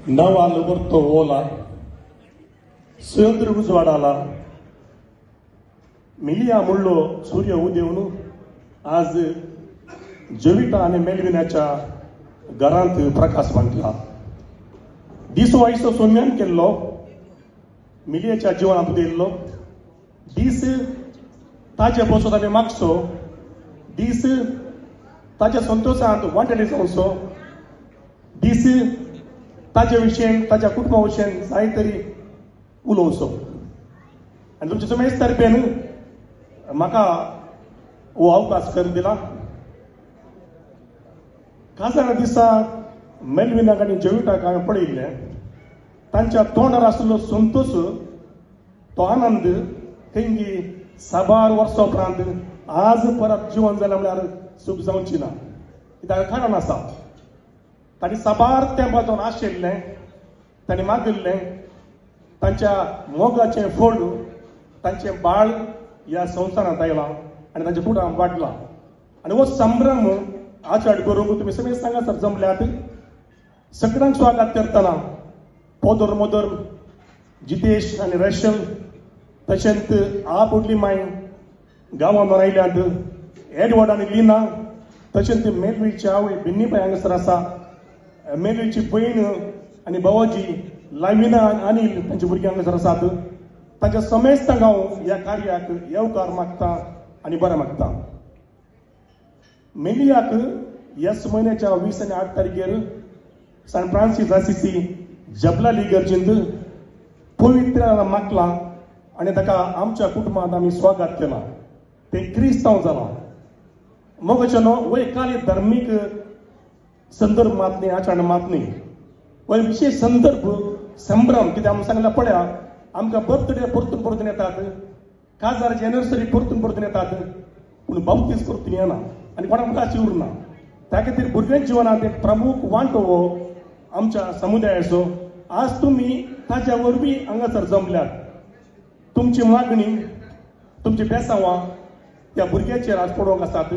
नवाल वरतो ओला सुंदर उजवाडाला मिलिया मुळ्ळो सूर्य उदेवून आज जविटा आणि मेलविनाच्या घरांत प्रकाश मांडला. दिसो आयसो सोम्यान केल्लो मिलियाच्या जिवनांत उदेल्लो दीस ताजे बसोत आमी मागसो दीस ताज्या संतोषांत वांटेले जावचो दीस ताजे विशयन ताज्या कुटुंबा विशयन जाय तरी उलोवचो. आनी तुमचे समेज तर्फेन म्हाका हो अवकाश करून दिला. काजार दिसा मेलविनाक आनी जविटाक हांवें पळयल्लें. तांच्या तोंडार आशिल्लो संतोश तो आनंद तेंगी साबार वर्सां उपरांत आज परत जिवन जालें म्हळ्यार सूख जावची ना. कित्याक कारण आसा तांणी साबार तेंपाचोन आशिल्लें तांणी मागिल्लें तांच्या मोगाचें फळ तांचें बाळ ह्या संवसारांत आयलां आनी तांच्या फुडां वाडलां. आनी हो संभ्रम आचड करूंक तुमी सगळे सांगासर जमल्यात. सगळ्यांक स्वागत करतना पोदर मोदर जितेश आनी रेशल तशेंच आपुडली माय गांवांत आयल्यात. एडवर्ड आनी लिना तशेंच मेलवीची आवय बिन्नीबाई हांगासर आसा. मेलवीची भयण आनी भावाजी लायमिना अनिल तांचे भुरगे हांगासर आसात. तांच्या समेस्त हांव ह्या कार्याक येवकार मागता आनी बरें मागता. मेलियाक ह्या म्हयन्याच्या 20 आनी 8 तारखेर सान फ्रांसीस असिसी जबलाली इगर्जींत पवित्र मागलां आनी ताका आमच्या कुटुंबांत आमी स्वागत केलां. ते क्रिस्तांव जालां. मोगाचें न्हू हो एक खाली धार्मीक संदर्भ मात न्ही आचरण मात न्ही. हो विशेष संदर्भ संभ्रम कित्याक आमी सांगलां पळया आमकां बर्थडे परतून परतून येतात. काजाराची एनिवर्सरी परतून परतून येतात पूण बाप्तीस परतून येना आनी कोणाक मुखार उरना. त्या खातीर भुरग्यांच्या जिवनांत एक प्रमुख वांटो हो आमच्या समुदायाचो. आज तुमी ताच्या वरवीं हांगासर जमल्यात. तुमची मागणी तुमची बेसांवां त्या भुरग्याचेर आज पडोवंक आसात.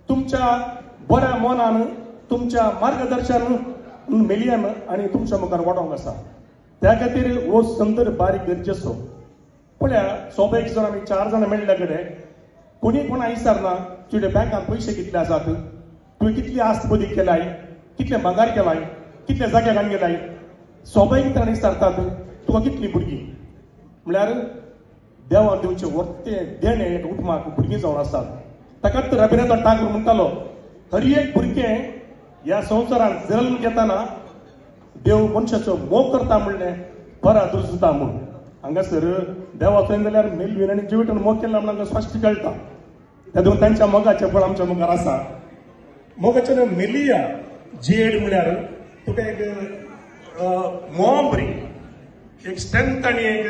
तुमच्या बऱ्या मनान तुमच्या मार्गदर्शन मेलियान आनी तुमच्या मुखार वाडोवंक आसा. त्या खातीर हो संदर्भ बारीक गरजेचो. पळया सोबेक जर आमी 4 जाणां मेळ्ळ्या कडेन कोणी कोणा विचारना तुजे बँकांत पयशे कितले आसात, तुवें कितली आस्त बदी केलाय, कितले भांगार केलाय, कितले जाग्याक आनी गेलाय. सोबेक तरान विचारतात तुका कितलीं भुरगीं. म्हळ्यार देवान दिवचे वर्ते देणे एक कुटुंबाक भुरगीं जावन आसात. ताकाच रबिनाथ टागोर म्हणटालो हर एक भुरगें ह्या संवसारांत जल्म घेतना देव मनशाचो मोग करता म्हणलें बरा दुरुस्ता म्हूण. हांगासर देवा थंय जाल्यार मेलवीन आनी जविटान मोग केला म्हण हांगा स्पश्ट कळटा. तातूंत तांच्या मोगाचें फळ आमच्या मुखार आसा. मोगाचें मेलिया जेड म्हळ्यार तुका एक मोम बरी एक स्ट्रेंथ आनी एक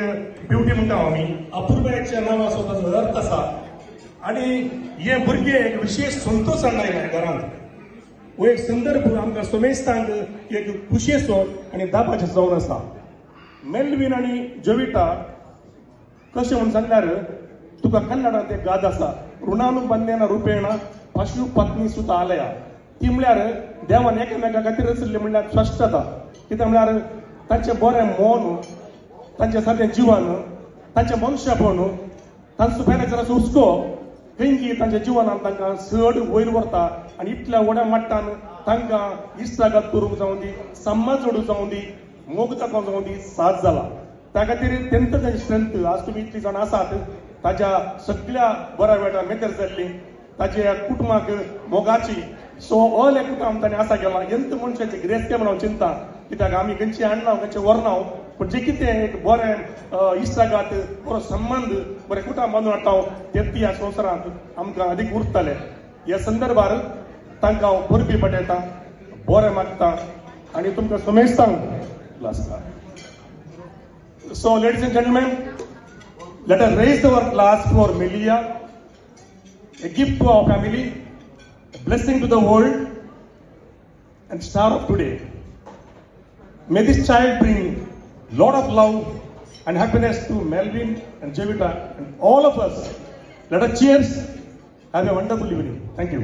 ब्युटी म्हणटा आमी अपुर्बायेच्या नांवा स्वताचो अर्थ आसा. आनी हे भुरगे एक विशेष संतोश हाडला घरांत. हो एक संदर्भ आमकां समेस्तांक एक खुशयेचो आनी दाबाचो जावन आसा. मेलवीन आनी जविटा कशें म्हूण सांगल्यार तुका कन्नडांत एक गाद आसा ऋणानुबंधेन रुपेण पशु पत्नी सुता आलया. ती म्हळ्यार देवान एकामेका खातीर रचल्ली म्हणल्यार स्पश्टता. कित्याक म्हळ्यार तांचें बरें मन तांचें सादें जिवन तांचें मनशापण तांचो पेराचेर हुस्को तेंगी तांच्या जिवनांत तांकां चड वयर व्हरता. आनी इतल्या व्हड्या मट्टान तांकां इश्टागत करूंक जावं दी, समाज जोडूंक जावं दी, मोग दाखोवंक जावं दी साथ जाला. त्या खातीर तेंत ताची स्ट्रेंथ आज तुमी इतलीं जाणां आसात ताच्या सगळ्या बऱ्या वेळार मेतेर जाल्ली ताच्या कुटुंबाक मोगाची. सो ऑल एक कुटुंब ताणें आसा केला. एंत मनशाची ग्रेस्ते म्हणून हांव चिंता. कित्याक आमी खंयची हाडना खंयचे व्हरना पूण जे कितें एक बरें इश्टागात बरो संबंद बरें कुटुंब बांदून हाडटा तें ह्या संवसारांत आमकां अदीक उरतले. ह्या संदर्भार तांकां हांव परबी पटयता, बरें मागता आनी तुमकां समेस्तांक आसता. So ladies and gentlemen, let us raise our glass for Melia, a gift to our family, a blessing to the world and star of today. May this child bring lot of love and happiness to Melvin and Jevita and all of us. Let us cheers. Have a wonderful evening. Thank you.